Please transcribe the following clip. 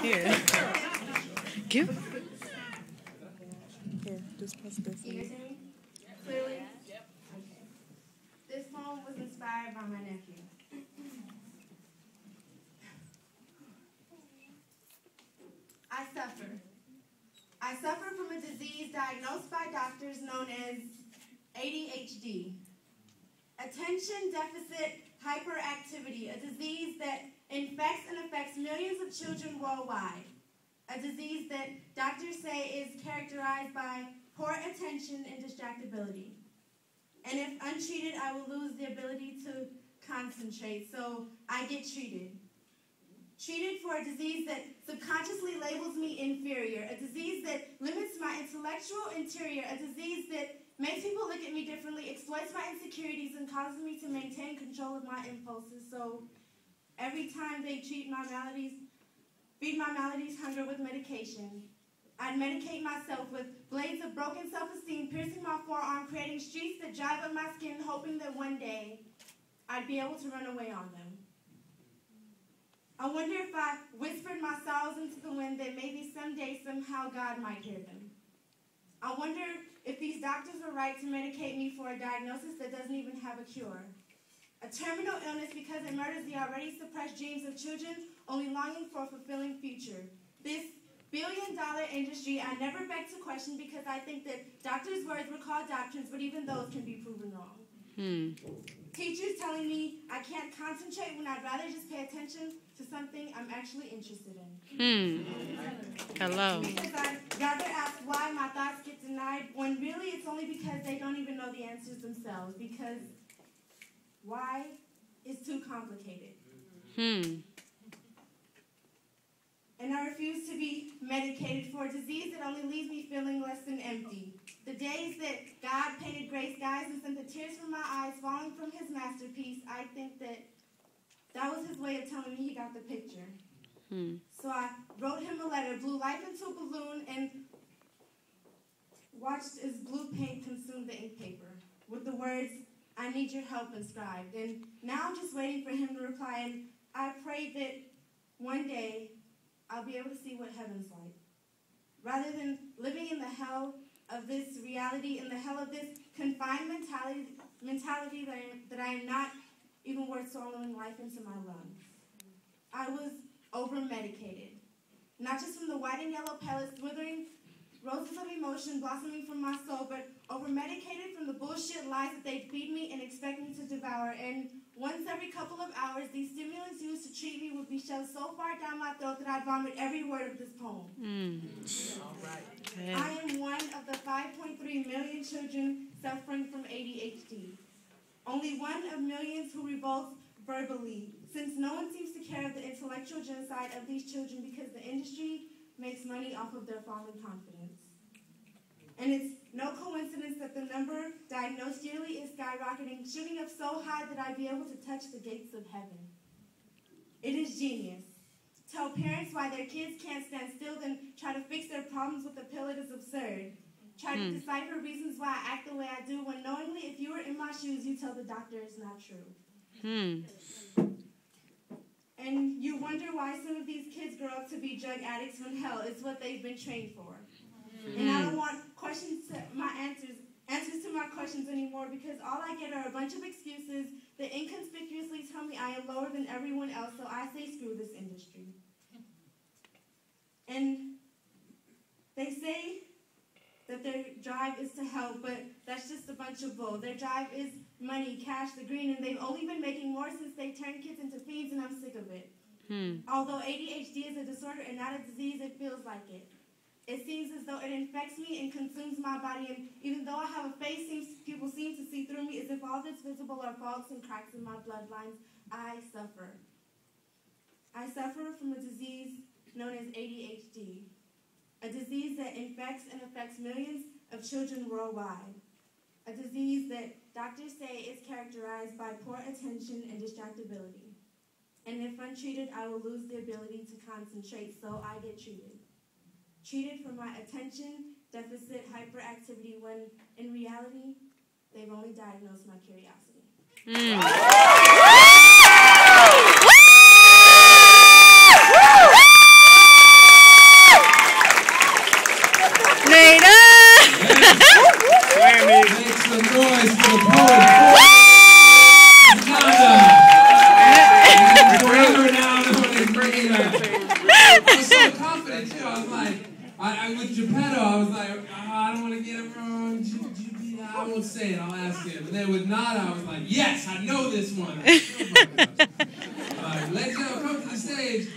Here. Give. Here, just press this. Can you hear me? Clearly? Yep. Okay. This poem was inspired by my nephew. I suffer. I suffer from a disease diagnosed by doctors known as ADHD. Attention Deficit Hyperactivity, a disease that infects and affects millions of children worldwide. A disease that doctors say is characterized by poor attention and distractibility. And if untreated, I will lose the ability to concentrate, so I get treated. Treated for a disease that subconsciously labels me inferior, a disease that limits my intellectual interior, a disease that makes people look at me differently, exploits my insecurities, and causes me to maintain control of my impulses. So every time they treat my maladies, feed my maladies hunger with medication. I'd medicate myself with blades of broken self-esteem, piercing my forearm, creating streaks that drive up my skin, hoping that one day I'd be able to run away on them. I wonder if I whispered my sorrows into the wind, that maybe someday, somehow, God might hear them. I wonder if these doctors were right to medicate me for a diagnosis that doesn't even have a cure. A terminal illness because it murders the already suppressed dreams of children only longing for a fulfilling future. This billion-dollar industry I never beg to question because I think that doctors' words were called doctrines, but even those can be proven wrong. Teachers telling me I can't concentrate when I'd rather just pay attention to something I'm actually interested in. Hello. Because I'd rather ask why my thoughts get denied when really it's only because they don't even know the answers themselves. Because why is too complicated. And I refuse to be medicated for a disease that only leaves me feeling less than empty. The days that God painted gray skies and sent the tears from my eyes falling from his masterpiece, I think that was his way of telling me he got the picture. So I wrote him a letter, blew life into a balloon, and watched as blue paint consume the ink paper with the words, "I need your help," inscribed. And now I'm just waiting for him to reply, and I pray that one day I'll be able to see what heaven's like. Rather than living in the hell of this reality, in the hell of this confined mentality that I am not even worth swallowing life into my lungs. I was over-medicated. Not just from the white and yellow pellets, withering roses of emotion blossoming from my soul, but over-medicated from the bullshit lies that they feed me and expect me to devour. And once every couple of hours, these stimulants used to treat me would be shoved so far down my throat that I'd vomit every word of this poem. All right. I am one of the 5.3 million children suffering from ADHD. Only one of millions who revolt verbally, since no one seems to care of the intellectual genocide of these children because the industry makes money off of their fallen confidence. And it's no coincidence that the number diagnosed yearly is skyrocketing, shooting up so high that I'd be able to touch the gates of heaven. It is genius. Tell parents why their kids can't stand still, then try to fix their problems with a pill. It is absurd. Try to decipher reasons why I act the way I do, when knowingly if you were in my shoes, you tell the doctor it's not true. And you wonder why some of these kids grow up to be drug addicts when hell is what they've been trained for. And I don't want answers to my questions anymore, because all I get are a bunch of excuses that inconspicuously tell me I am lower than everyone else, so I say screw this industry. And they say that their drive is to help, but that's just a bunch of bull. Their drive is money, cash, the green, and they've only been making more since they turned kids into fiends, and I'm sick of it. Although ADHD is a disorder and not a disease, it feels like it. It seems as though it infects me and consumes my body, and even though I have a face, people seem to see through me as if all that's visible are faults and cracks in my bloodlines. I suffer. I suffer from a disease known as ADHD, a disease that infects and affects millions of children worldwide, a disease that doctors say is characterized by poor attention and distractibility. And if untreated, I will lose the ability to concentrate, so I get treated. Treated for my attention deficit hyperactivity, when in reality, they've only diagnosed my curiosity. Forever now, no one is bringing her. I was so confident too. I was like, with Geppetto, I was like, I don't want to get it wrong. I won't say it. I'll ask him. And then with Nada, I was like, yes, I know this one. Legend, come to the stage.